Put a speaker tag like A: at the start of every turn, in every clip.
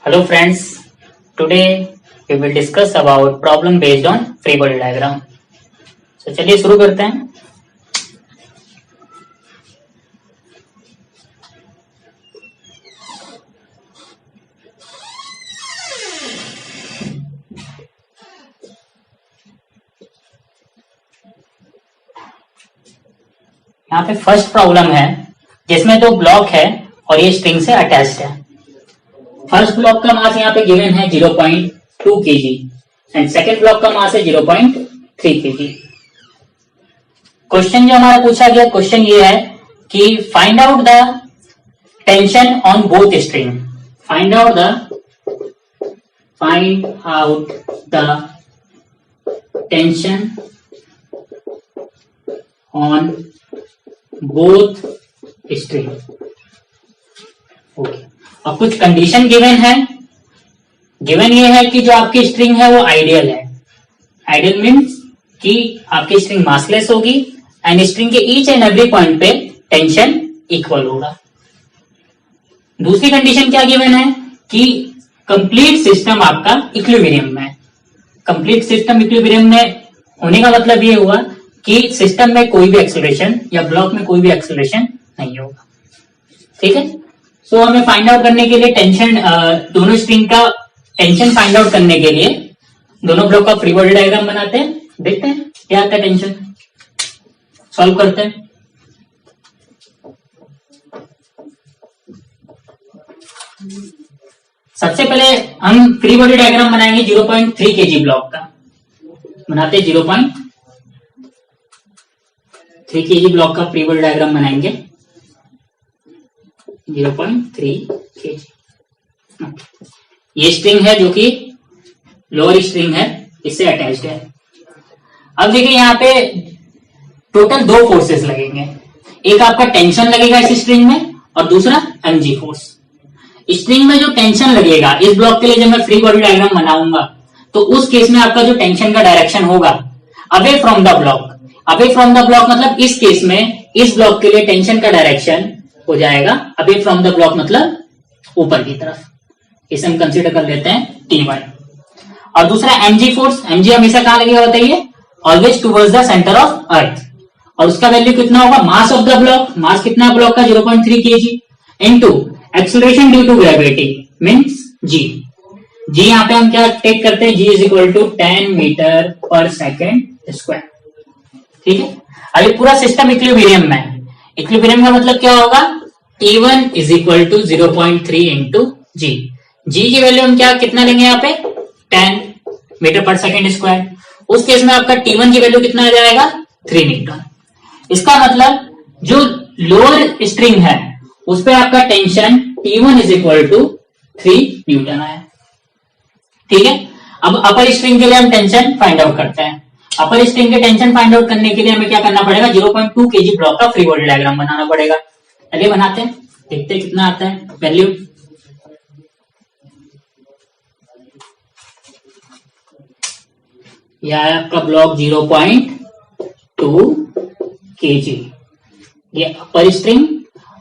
A: Hello friends, today we will discuss about problem based on free body diagram. So चलिए शुरू करते हैं. यहाँ पे फर्स्ट प्रॉब्लम है जिसमें दो ब्लॉक है और ये स्ट्रिंग से अटैच्ड है. फर्स्ट ब्लॉक का मास यहाँ पे गिवन है 0.2 kg एंड सेकेंड ब्लॉक का मास है 0.3 kg. क्वेश्चन जो हमारा पूछा गया क्वेश्चन ये है कि find out the tension on both string. Find out the tension on both string. Okay, अब कुछ कंडीशन गिवन है. गिवन ये है कि जो आपकी स्ट्रिंग है वो आइडियल है. आइडियल मीन्स कि आपकी स्ट्रिंग मासलेस होगी एंड स्ट्रिंग के ईच एंड एवरी पॉइंट पे टेंशन इक्वल होगा. दूसरी कंडीशन क्या गिवन है कि कंप्लीट सिस्टम आपका इक्विलिब्रियम में. कंप्लीट सिस्टम इक्विलिब्रियम में होने का मतलब ये हुआ कि सिस्टम में कोई भी एक्सेलरेशन या ब्लॉक में कोई भी एक्सेलरेशन नहीं होगा. ठीक है. सो हमें फाइंड आउट करने के लिए टेंशन, दोनों स्ट्रिंग का टेंशन फाइंड आउट करने के लिए दोनों ब्लॉक का फ्री बॉडी डायग्राम बनाते हैं. देखते हैं क्या आता है. टेंशन सॉल्व करते हैं. सबसे पहले हम फ्री बॉडी डायग्राम बनाएंगे 0.3 kg ब्लॉक का. बनाते हैं 0.3 kg ब्लॉक का फ्री बॉडी डायग्राम बनाएंगे. 0.3 kg. ये स्ट्रिंग है जो कि लोअर स्ट्रिंग है, इससे अटैच्ड है. अब देखिए यहाँ पे टोटल दो फोर्सेस लगेंगे. एक आपका टेंशन लगेगा इस स्ट्रिंग में और दूसरा mg फोर्स. स्ट्रिंग में जो टेंशन लगेगा इस ब्लॉक के लिए जब मैं फ्री बॉडी डायग्राम बनाऊंगा तो उस केस में आपका जो टेंशन का डायरेक्शन होगा away from the block. Away from the block मतलब इस केस में इस ब्लॉक के लिए टेंशन का डायरेक्शन हो जाएगा अवे फ्रॉम द ब्लॉक मतलब ऊपर की तरफ. इसे हम कंसीडर कर लेते हैं Ty. और दूसरा mg फोर्स. mg हमेशा कहां लगेगा बताइए? Always towards the centre of earth. और उसका वैल्यू कितना होगा? Mass of the block. Mass कितना ब्लॉक का? 0.3 kg into acceleration due to gravity means g. g यहाँ पे हम क्या टेक करते हैं? g is equal to 10 metre per second square. ठीक है. अभी पूरा सिस्टम इक्विलिब्रियम में है. इक्विलिब्रियम का मतलब क्या होगा? T1 is equal to 0.3 into g. G की वैल्यू हम क्या कितना लेंगे यहाँ पे? 10 मीटर पर सेकेंड स्क्वायर. उस केस में आपका T1 की वैल्यू कितना आ जाएगा? 3 न्यूटन. इसका मतलब जो लोअर स्ट्रिंग है उस पर आपका tension T1 is equal to 3 newton आया. ठीक है. अब अपर स्ट्रिंग के लिए हम टेंशन फाइंड आउट करते हैं. अपर स्ट्रिंग के टेंशन फाइंड आउट करने के लिए हमें क्या करना पड़ेगा? 0.2 kg ब्लॉक का फ्री बॉडी डायग्राम बनाना पड़ेगा. चलिए बनाते हैं, देखते हैं कितना आता है वैल्यू. यह है आपका ब्लॉक 0.2 kg. ये अपर स्ट्रिंग.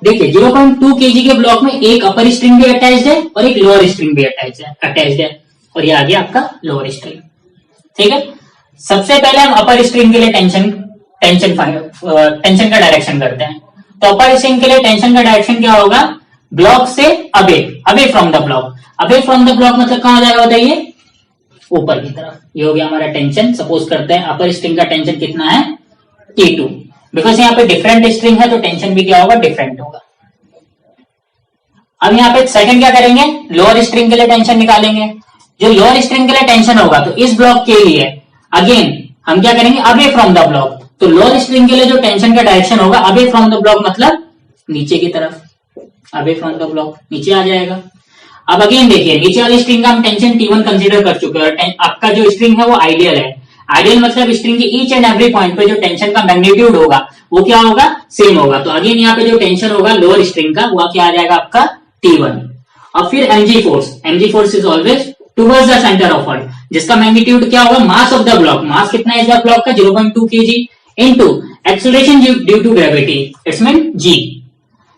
A: देखिए 0.2 kg के ब्लॉक में एक अपर स्ट्रिंग भी अटैच्ड है और एक लोअर स्ट्रिंग भी अटैच्ड है और ये आ गया आपका लोअर स्ट्रिंग. ठीक है. सबसे पहले हम अपर स्ट्रिंग के लिए टेंशन का डायरेक्शन करते हैं. तो अपर स्ट्रिंग के लिए टेंशन का डायरेक्शन क्या होगा? ब्लॉक से away from the block. Away from the block मतलब कहां हो जाएगा बताइए? ऊपर की तरफ. ये हो गया हमारा टेंशन. सपोज करते हैं अपर स्ट्रिंग का टेंशन कितना है? T2. बिकॉज यहाँ पे डिफरेंट स्ट्रिंग है तो टेंशन भी क्या होगा? डिफरेंट होगा. अब यहाँ पे सेकंड क्या करेंगे? लोअर स्ट्रिंग के लिए टेंशन निकालेंगे. जो लोअर स्ट्रिंग के लिए टेंशन होगा तो इस ब्लॉक के लिए अगेन हम क्या करेंगे? Away from the block. तो लोअर स्ट्रिंग के लिए जो टेंशन का डायरेक्शन होगा अवे फ्रॉम द ब्लॉक मतलब नीचे की तरफ. अवे फ्रॉम द ब्लॉक नीचे आ जाएगा. अब अगेन देखिए नीचे वाली स्ट्रिंग का हम टेंशन T1 कंसीडर कर चुके हैं. आपका जो स्ट्रिंग है वो आइडियल है. आइडियल मतलब स्ट्रिंग के ईच एंड एवरी पॉइंट पे जो टेंशन का मैग्नीट्यूड होगा वो क्या होगा? सेम होगा. तो अगेन यहाँ पे जो टेंशन होगा लोअर स्ट्रिंग का वो क्या आ जाएगा आपका? T1. और फिर mg force. mg force is always towards the centre of earth, जिसका मैग्नीट्यूड क्या होगा? Mass of the block. Mass कितना है इस ब्लॉक का? 0.2 kg into acceleration due to gravity, it's mean g.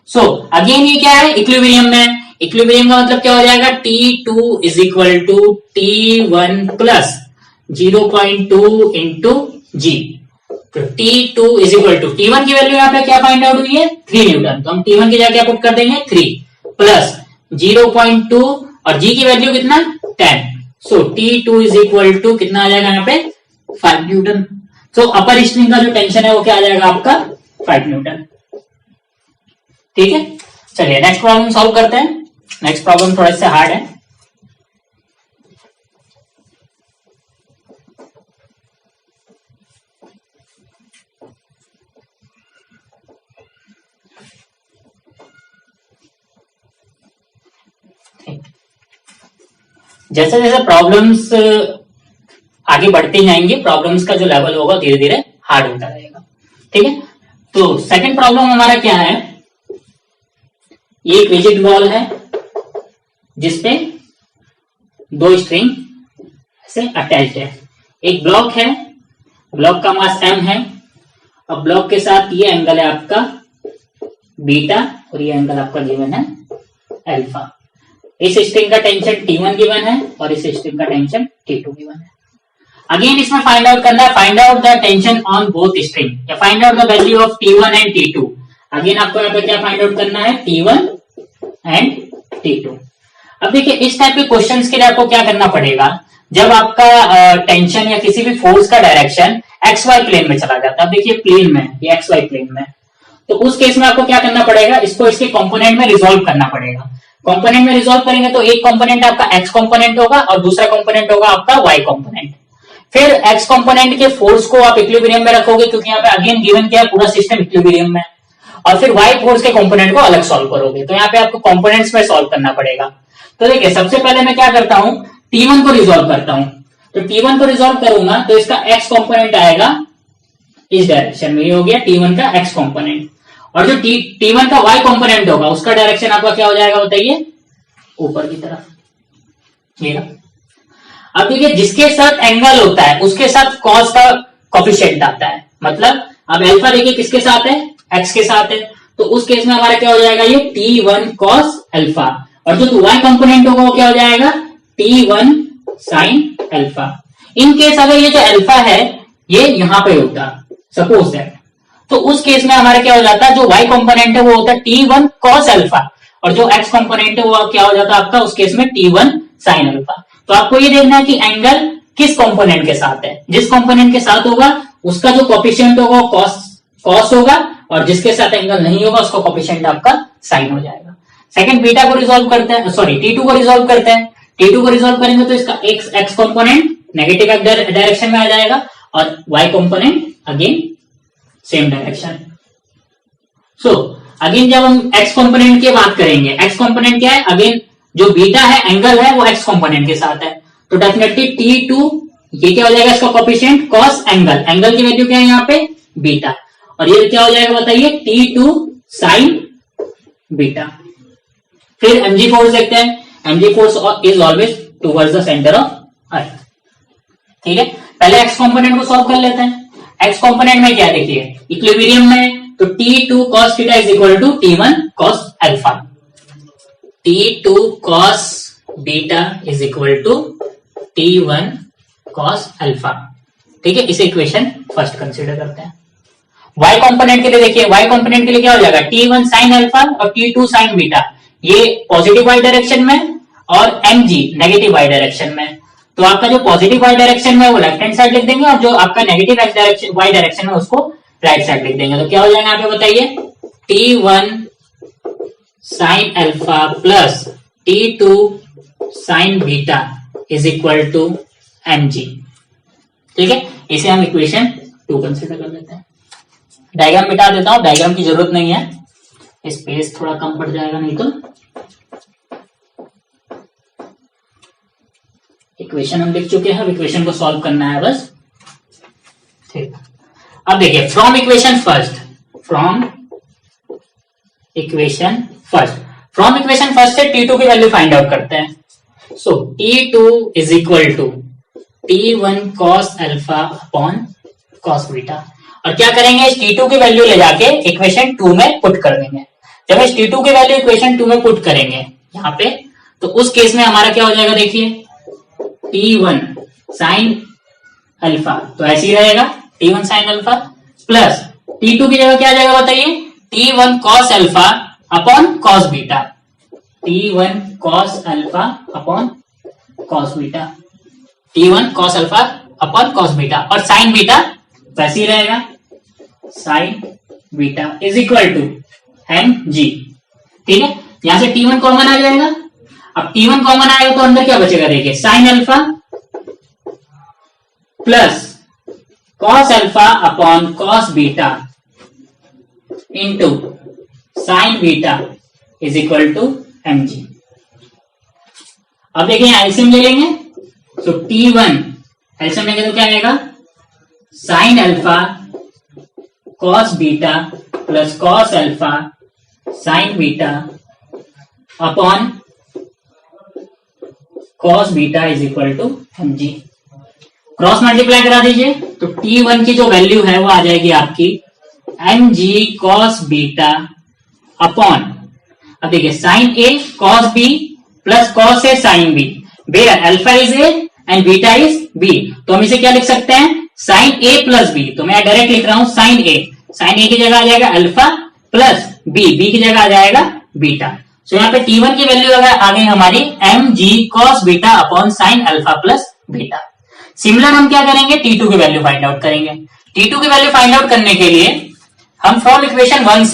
A: So again ये क्या है? इक्विलिब्रियम में. इक्विलिब्रियम का मतलब क्या हो जाएगा, T2 is equal to T1 plus 0.2 into g. तो T2 is equal to T1 की वैल्यू यहाँ पे क्या फाइंड आउट हुई है, 3 न्यूटन, तो हम T1 की जगह क्या पुट कर देंगे 3 प्लस 0.2 और जी की वैल्यू कितना 10। सो T2 इज इक्वल टू कितना आ जाएगा यहाँ पे 5 न्यूटन। सो अपर स्ट्रिंग का जो टेंशन है वो क्या आ जाएगा आपका 5 न्यूटन। ठीक है, चलिए नेक्स्ट प्रॉब्लम सॉल्व करते हैं। नेक्स्ट प्रॉब्लम थोड़ा सा हार्ड है। जैसे जैसे प्रॉब्लम्स आगे बढ़ते जाएंगे, प्रॉब्लम्स का जो लेवल होगा धीरे धीरे हार्ड होता रहेगा। ठीक है, तो सेकंड प्रॉब्लम हमारा क्या है, ये एक रिजिड वॉल है जिसपे 2 स्ट्रिंग से अटैच्ड है। एक ब्लॉक है, ब्लॉक का मास m है, अब ब्लॉक के साथ ये एंगल है आपका बीटा और ये एंगल आपका गिवन है अल्फा। इस स्ट्रिंग का टेंशन T1 गिवन है और इस स्ट्रिंग का टेंशन T2 गिवन है। अगेन इसमें फाइंड आउट करना है, find out the tension on both string या find out the value of T1 and T2। Again आपको यहाँ पे क्या फाइंड आउट करना है, T1 एंड T2। अब देखिए इस टाइप के क्वेश्चंस के लिए आपको क्या करना पड़ेगा, जब आपका टेंशन या किसी भी फोर्स का डायरेक्शन एक्स वाई प्लेन में चला जाता है, अब देखिए प्लेन में ये एक्स वाई प्लेन में, तो उस केस में आपको क्या करना पड़ेगा, इसको इसके कंपोनेंट में रिजोल्व करना पड़ेगा। कंपोनेंट में रिजोल्व करेंगे तो एक कंपोनेंट आपका एक्स कंपोनेंट होगा और दूसरा कंपोनेंट होगा आपका वाई कंपोनेंट। फिर एक्स कंपोनेंट के फोर्स को आप इक्विलिब्रियम में रखोगे क्योंकि यहाँ पे अगेन गिवन क्या है, पूरा सिस्टम इक्विलिब्रियम में, और फिर वाई फोर्स के कंपोनेंट को अलग सॉल्व करोगे। तो यहाँ पे आपको कंपोनेंट्स में सॉल्व करना पड़ेगा। तो देखिए सबसे पहले मैं क्या करता हूं, T1 को रिजोल्व करता हूं। तो T1 को रिजोल्व करूंगा तो इसका x कंपोनेंट आएगा इस डायरेक्शन में, ये हो गया T1 का x कंपोनेंट, और जो T1 का y कंपोनेंट होगा उसका डायरेक्शन आपका क्या हो जाएगा बताइए, ऊपर की तरफ। ठीक है, अब देखिए जिसके साथ एंगल होता है उसके साथ कॉस का कोफिशिएंट आता है, मतलब अब अल्फा देखिए किसके साथ है, x के साथ है, तो उस केस में हमारा क्या हो जाएगा, ये T1 cos अल्फा, और जो y कंपोनेंट होगा वो क्या हो जाएगा T1 sin alpha. In case अगर ये जो अल्फा है ये यहां पे होता सपोज है, तो उस केस में हमारा क्या हो जाता है, जो y कंपोनेंट है वो होता है T1 cos अल्फा, और जो x कंपोनेंट है वो क्या हो जाता है आपका उस केस में T1 sin अल्फा। तो आपको ये देखना है कि एंगल किस कंपोनेंट के साथ है, जिस कंपोनेंट के साथ होगा उसका जो कोफिशिएंट होगा वो कॉस होगा, और जिसके साथ एंगल नहीं होगा उसका कोफिशिएंट आपका साइन हो जाएगा। सेकंड बीटा को रिजोल्व करते हैं, सॉरी T2 को रिजोल्व करते हैं। T2 को रिजोल्व करेंगे तो इसका x कंपोनेंट नेगेटिव डायरेक्शन में आ जाएगा और y component again same direction. So again जब हम x कंपोनेंट की बात करेंगे, x कंपोनेंट क्या है, अगेन जो बीटा है एंगल है वो x कंपोनेंट के साथ है, तो डेफिनेटली T2 ये क्या हो जाएगा, इसका कोफिशिएंट कॉस एंगल, एंगल की वैल्यू क्या है यहाँ पे बीटा, और ये क्या हो जाएगा बताइए T2 साइन बीटा। फिर mg फोर्स देखते हैं, mg force is always towards the centre of अर्थ। ठीक है, पहले x कंपोनेंट को सॉल्व कर लेते हैं। x कंपोनेंट में क्या देखिए, इक्विलिब्रियम में तो T2 cos theta is equal to T1 cos alpha, T2 cos beta is equal to T1 cos alpha. ठीक है, इसे इक्वेशन फर्स्ट कंसीडर करते हैं। y कंपोनेंट के लिए देखिए, y कंपोनेंट के लिए क्या हो जाएगा, T1 sin अल्फा और T2 sin बीटा, ये पॉजिटिव y डायरेक्शन में और mg नेगेटिव y डायरेक्शन में। तो आपका जो पॉजिटिव y डायरेक्शन में वो लेफ्ट हैंड साइड लिख देंगे और जो आपका नेगेटिव y डायरेक्शन में उसको राइट साइड लिख देंगे। तो क्या हो जाएगा यहाँ पे बताइए, T1 sin alpha plus T2 sin beta is equal to mg। ठीक है, इसे हम इक्वेशन 2 कंसिडर कर लेते हैं। डायग्राम मिटा देता हूं, डायग्राम की जरूरत नहीं है, स्पेस थोड़ा कम पड़ जाएगा नहीं तो। इक्वेशन हम लिख चुके हैं, अब इक्वेशन को सॉल्व करना है बस। ठीक, अब देखिए from equation first, from equation से T2 की वैल्यू फाइंड आउट करते हैं। So T2 is equal to T1 cos alpha upon cos beta, और क्या करेंगे, इस T2 की वैल्यू ले जाके इक्वेशन 2 में पुट कर देंगे। जब इस T2 की वैल्यू इक्वेशन 2 में पुट करेंगे, यहाँ पे, तो उस केस में हमारा क्या हो जाएगा देखिए, T1 साइन अल्फा, तो ऐसे ही रहेगा T1 sign alpha plus T2 की जगह क्या आ जाएगा बताइए, T1 cos alpha upon cos beta, T1 cos alpha upon cos beta, T1 cos alpha upon cos beta, और साइन बीटा वैसे ही रहेगा, sine beta is equal to mg। ठीक है, यहां से T1 कॉमन आ जाएगा। अब T1 कॉमन आएगा तो अंदर क्या बचेगा देखिए, sine alpha plus cos alpha upon cos beta into sine beta is equal to mg। अब देखिए एलसीएम ले लेंगे, तो T1 एलसीएम लेंगे तो क्या आएगा, sine alpha cos beta plus cos alpha sine beta upon cos beta is equal to mg। Cross multiply करा दीजिए, तो T1 की जो वैल्यू है वो आ जाएगी आपकी mg कॉस बीटा अपॉन, अब देखिए sine A cos B plus cos A sine B, where alpha is A and beta is B, तो हम इसे क्या लिख सकते हैं, साइन ए प्लस बी। तो मैं डायरेक्ट लिख रहा हूं साइन ए की जगह आ जाएगा अल्फा प्लस बी की जगह आ जाएगा बीटा। सो यहाँ पे T1 की वैल्यू आ गई हमारी mg cos beta upon sine alpha plus beta. Similar हम क्या करेंगे, T2 की वैल्यू फाइंड आउट करेंगे। T2 की वैल्यू फाइंड आउट करने के लिए हम फ्रॉम इक्वेशन 1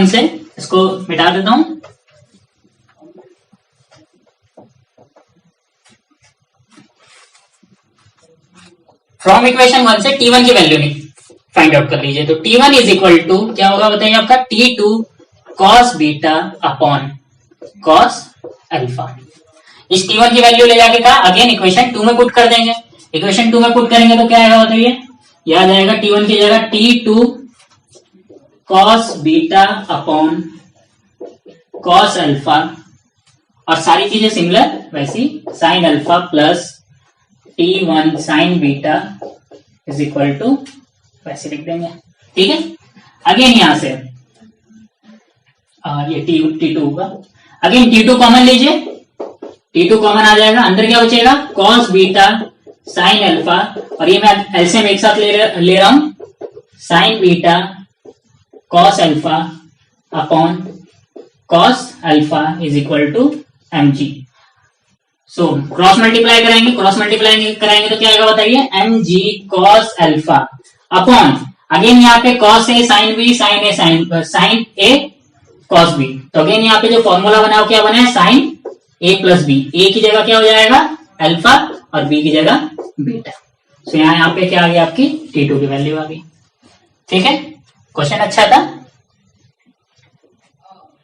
A: से इसको मिटा देता हूं। फ्रॉम इक्वेशन 1 से T1 की वैल्यू नहीं फाइंड आउट कर लीजिए, तो T1 इज इक्वल टू क्या होगा बताइए आपका, T2 cos beta upon cos alpha. इस T1 की वैल्यू ले जाके कहा अगेन इक्वेशन 2 में पुट कर देंगे। इक्वेशन 2 में पुट करेंगे तो क्या आएगा बताइए, यह आ जाएगा T1 की जगह T2 cos beta upon cos alpha, और सारी चीजें सिमिलर वैसी, sine alpha plus T1 sine beta is equal to वैसे लिख देंगे। ठीक है, अगेन यहां से ये T2 होगा, अगेन T2 कॉमन लीजिए, T2 कॉमन आ जाएगा, अंदर क्या बचेगा, cos बीटा साइन अल्फा, और ये मैं एलसीएम एक साथ ले रहा हूं, sine beta cos alpha upon cos alpha is equal to mg। So cross multiply कराएंगे, तो क्या आएगा बताइए, mg cos alpha upon, again यहाँ पे cos A sine B, sine A cos B, तो अगेन यहाँ पे जो फॉर्मूला बना क्या बना है, sine A plus B, A की जगह क्या हो जाएगा अल्फा और बी की जगह बीटा। सो यहाँ पे क्या आ गया आपकी T2 की वैल्यू आ गई। ठीक है, क्वेश्चन अच्छा था।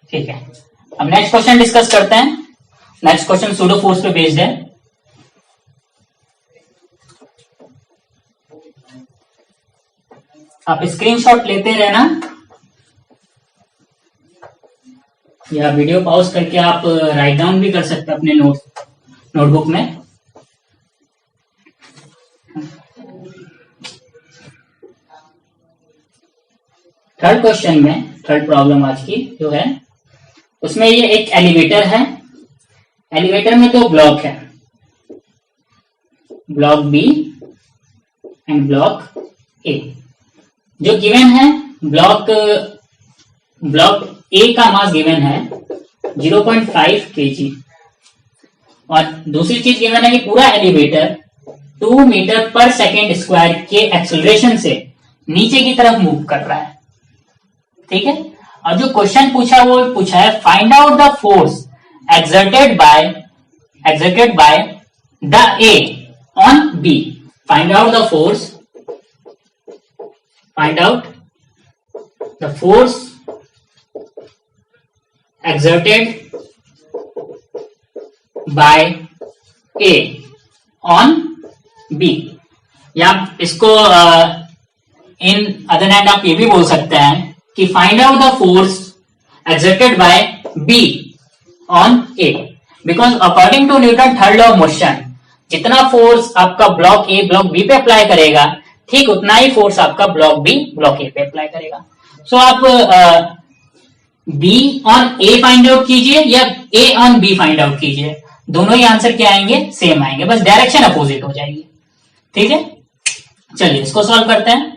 A: ठीक है, अब नेक्स्ट क्वेश्चन डिस्कस करते हैं। नेक्स्ट क्वेश्चन सूडो फोर्स पे बेस्ड है। आप स्क्रीनशॉट लेते रहना या वीडियो पॉज करके आप राइट डाउन भी कर सकते हैं अपने नोटबुक में। थर्ड क्वेश्चन में, थर्ड प्रॉब्लम आज की जो है उसमें ये एक एलिवेटर है। एलिवेटर में दो ब्लॉक है, block B and block A. जो गिवन है ब्लॉक ए का मास गिवन है 0.5 kg, और दूसरी चीज गिवन है कि पूरा elevator 2 metre per second square के एक्सेलरेशन से नीचे की तरफ मूव कर रहा है। ठीक है, और जो क्वेश्चन पूछा वो पूछा है find out the force exerted by the A on B. Find out the force exerted by A on B. या इसको इन अदर हैंड आप ये भी बोल सकते हैं कि find out the force exerted by B on A, because according to Newton third law of motion जितना फोर्स आपका ब्लॉक ए ब्लॉक बी पे अप्लाई करेगा ठीक उतना ही फोर्स आपका ब्लॉक बी ब्लॉक ए पे अप्लाई करेगा। सो आप be on A find out कीजिए या ए ऑन बी फाइंड आउट कीजिए, दोनों ही आंसर क्या आएंगे, सेम आएंगे, बस डायरेक्शन अपोजिट हो जाएगी। ठीक है, चलिए इसको सॉल्व करते हैं।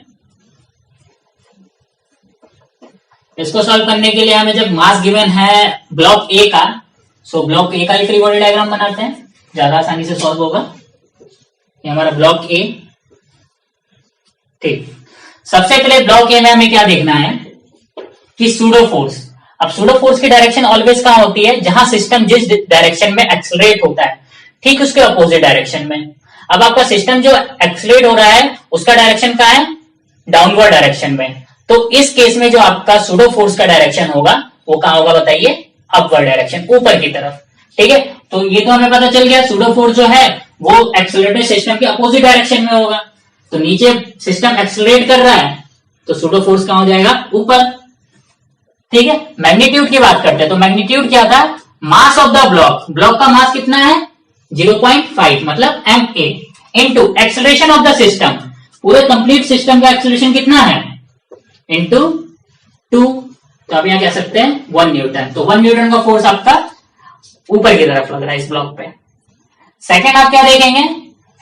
A: इसको सॉल्व करने के लिए हमें जब मास गिवन है ब्लॉक ए का, सो ब्लॉक ए का ही फ्री बॉडी डायग्राम बनाते हैं, ज्यादा आसानी से सॉल्व होगा। ये हमारा ब्लॉक ए। ठीक, सबसे पहले ब्लॉक ए में हमें क्या देखना है कि सूडो फोर्स। अब सूडो फोर्स की डायरेक्शन ऑलवेज कहां होती है, जहां सिस्टम जिस डायरेक्शन में एक्सेलरेट होता है, ठीक उसके अपोजिट डायरेक्शन में। अब आपका सिस्टम जो एक्सेलरेट हो रहा है उसका डायरेक्शन कहां है, डाउनवर्ड डायरेक्शन में। तो इस केस में जो आपका सूडो फोर्स का डायरेक्शन होगा वो कहां होगा बताइए, अपवर्ड डायरेक्शन, ऊपर की तरफ। ठीक है, तो ये तो हमें पता चल गया सूडो फोर्स जो है वो एक्सेलरेटेड सिस्टम के अपोजिट डायरेक्शन में होगा। तो नीचे सिस्टम एक्सेलरेट कर रहा है तो सूडो फोर्स कहां हो जाएगा, ऊपर। ठीक है, मैग्नीट्यूड की बात करते हैं तो मैग्नीट्यूड क्या था, मास ऑफ द ब्लॉक, ब्लॉक का मास कितना है 0.5 मतलब ma into acceleration of the system, पूरे कंप्लीट सिस्टम का एक्सेलरेशन कितना है इनटू 2, तो आप यहां कह सकते हैं 1 न्यूटन। तो 1 न्यूटन का फोर्स आपका ऊपर की तरफ लग रहा है इस ब्लॉक पे। सेकेंड आप क्या देखेंगे,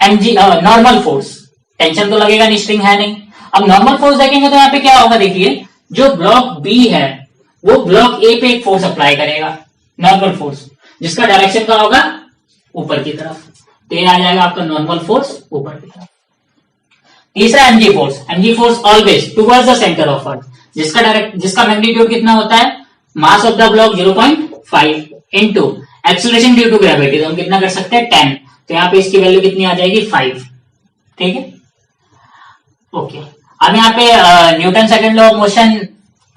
A: mg नॉर्मल फोर्स, टेंशन तो लगेगा नहीं, स्ट्रिंग है नहीं। अब नॉर्मल फोर्स देखेंगे तो यहाँ पे क्या होगा, देखिए जो ब्लॉक बी है वो ब्लॉक ए पे एक फोर्स अप्लाई करेगा, नॉर्मल फोर्स, जिसका डायरेक्शन क्या होगा, ऊपर की तरफ। तो ये आ जाएगा आपका नॉर्मल फोर्स ऊपर की तरफ। तीसरा mg force, mg force always towards the centre of earth, जिसका मैग्नीट्यूड कितना होता है, mass of the block 0.5 into acceleration due to gravity, तो हम कितना कर सकते हैं 10, तो यहाँ पे इसकी वैल्यू कितनी आ जाएगी 5। ठीक है, ओके। अब यहाँ पे Newton second law of motion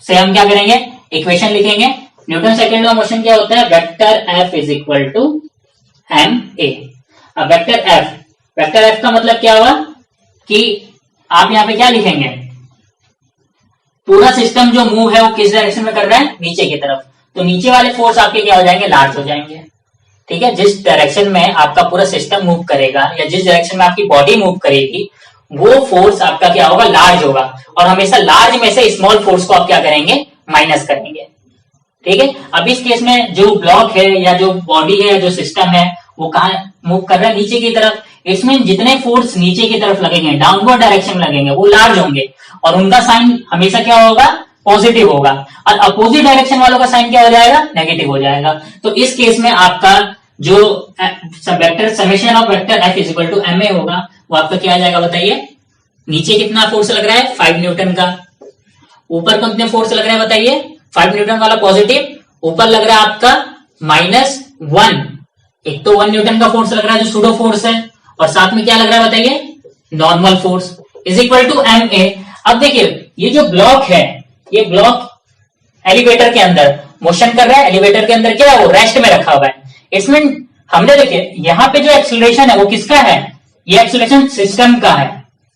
A: से हम क्या करेंगे, इक्वेशन लिखेंगे। Newton second law of motion क्या होता है, vector F is equal to m a. अब वेक्टर एफ का मतलब क्या हुआ कि आप यहाँ पे क्या लिखेंगे, पूरा सिस्टम जो मूव है वो किस डायरेक्शन में कर रहा है, नीचे की तरफ। तो नीचे वाले फोर्स आपके क्या हो जाएंगे, लार्ज हो जाएंगे। ठीक है, जिस डायरेक्शन में आपका पूरा सिस्टम मूव करेगा या जिस डायरेक्शन में आपकी बॉडी मूव करेगी वो फोर्स आपका क्या होगा, लार्ज होगा। और हमेशा लार्ज में से स्मॉल फोर्स को आप क्या करेंगे, माइनस करेंगे। ठीक है, अब इस केस में जो ब्लॉक है या जो बॉडी है, जो सिस्टम है, वो कहां मूव कर रहा है, नीचे की तरफ। इसमें जितने फोर्स नीचे की तरफ लगेंगे, डाउनवर्ड डायरेक्शन में लगेंगे, वो लार्ज होंगे और उनका साइन हमेशा क्या होगा, पॉजिटिव होगा। और अपोजिट डायरेक्शन वालों का साइन क्या हो जाएगा, नेगेटिव हो जाएगा। तो इस केस में आपका जो vector summation of vector F is equal to m a होगा, वो आपका क्या आ जाएगा बताइए, नीचे कितना फोर्स लग रहा है 5 न्यूटन का, ऊपर कितने फोर्स लग रहा है बताइए, 5 न्यूटन वाला पॉजिटिव, ऊपर लग रहा है आपका -1। एक तो 1 न्यूटन का फोर्स लग रहा है जो सूडो फोर्स है, और साथ में क्या लग रहा है बताइए, normal force is equal to m a. अब देखिए ये जो ब्लॉक है, ये ब्लॉक एलिवेटर के अंदर मोशन कर रहा है, एलिवेटर के अंदर क्या है, वो रेस्ट में रखा हुआ है। इसमें हमने देखिए यहाँ पे जो एक्सेलरेशन है वो किसका है, ये एक्सेलरेशन सिस्टम का है,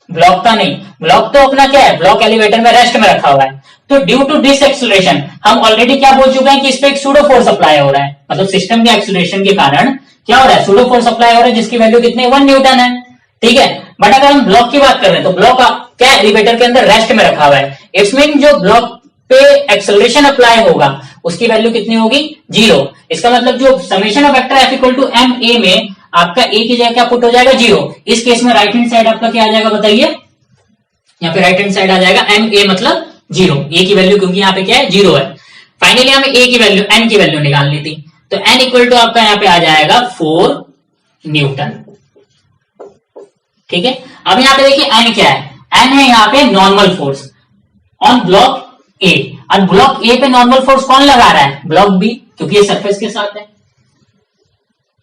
A: ब्लॉक का नहीं। ब्लॉक तो अपना क्या है, ब्लॉक एलिवेटर में रेस्ट में रखा हुआ है। तो ड्यू टू दिस एक्सेलरेशन हम ऑलरेडी क्या बोल चुके हैं कि इस पे एक सूडो फोर्स अप्लाई हो रहा है, मतलब सिस्टम के एक्सेलरेशन के कारण क्या हो रहा है, सूडो फोर्स अप्लाई हो रहा है, जिसकी वैल्यू कितनी 1 न्यूटन है। ठीक है, बट अगर हम ब्लॉक की बात कर रहे हैं तो ब्लॉक क्या एलिवेटर के अंदर रेस्ट में रखा हुआ है। इसमें जो ब्लॉक पे एक्सेलरेशन अप्लाई होगा उसकी वैल्यू कितनी होगी, 0। इसका मतलब जो summation of vector F equal to m a में आपका ए की जगह क्या पुट हो जाएगा, 0। इस केस में राइट हैंड साइड आपका क्या आ जाएगा बताइए, यहाँ पे राइट हैंड साइड आ जाएगा एम ए मतलब 0, ए की वैल्यू क्योंकि यहाँ पे क्या है 0 है। फाइनली हमें ए की वैल्यू, एन की वैल्यू निकालनी थी, तो एन इक्वल टू आपका यहाँ पे आ जाएगा 4 न्यूटन। ठीक है, अब यहाँ पे देखिए एन क्या है, एन है यहाँ पे नॉर्मल फोर्स ऑन ब्लॉक ए। और ब्लॉक ए पे नॉर्मल फोर्स कौन लगा रहा है, ब्लॉक बी, क्योंकि ये सरफेस के साथ है।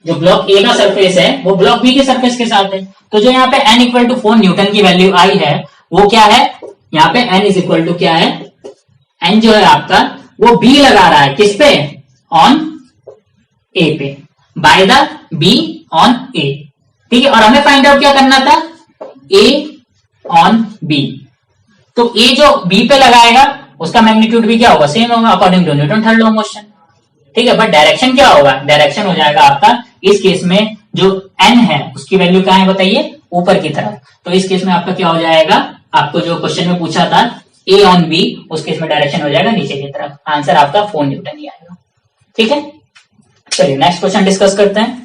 A: जो ब्लॉक ए का सरफेस है वो ब्लॉक बी के सरफेस के साथ है। तो जो यहाँ पे एन इक्वल टू 4 न्यूटन की वैल्यू आई है वो क्या है, यहाँ पे एन इज इक्वल टू क्या है, एन जो है आपका वो बी लगा रहा है, किस पे, ऑन ए पे, बाय द बी ऑन ए। ठीक है, और हमें फाइंड आउट क्या करना था, ए ऑन बी। तो ए जो बी पे लगाएगा उसका मैग्नीट्यूड भी क्या होगा, सेम होगा according to Newton third law of motion. ठीक है, बट डायरेक्शन क्या होगा, डायरेक्शन हो जाएगा आपका इस केस में जो एन है उसकी वैल्यू क्या है बताइए, ऊपर की तरफ। तो इस केस में आपका क्या हो जाएगा, आपको जो क्वेश्चन में पूछा था ए ऑन बी, उस केस में डायरेक्शन हो जाएगा नीचे की तरफ। आंसर आपका 4 न्यूटन ही आएगा। ठीक है, चलिए नेक्स्ट क्वेश्चन डिस्कस करते हैं।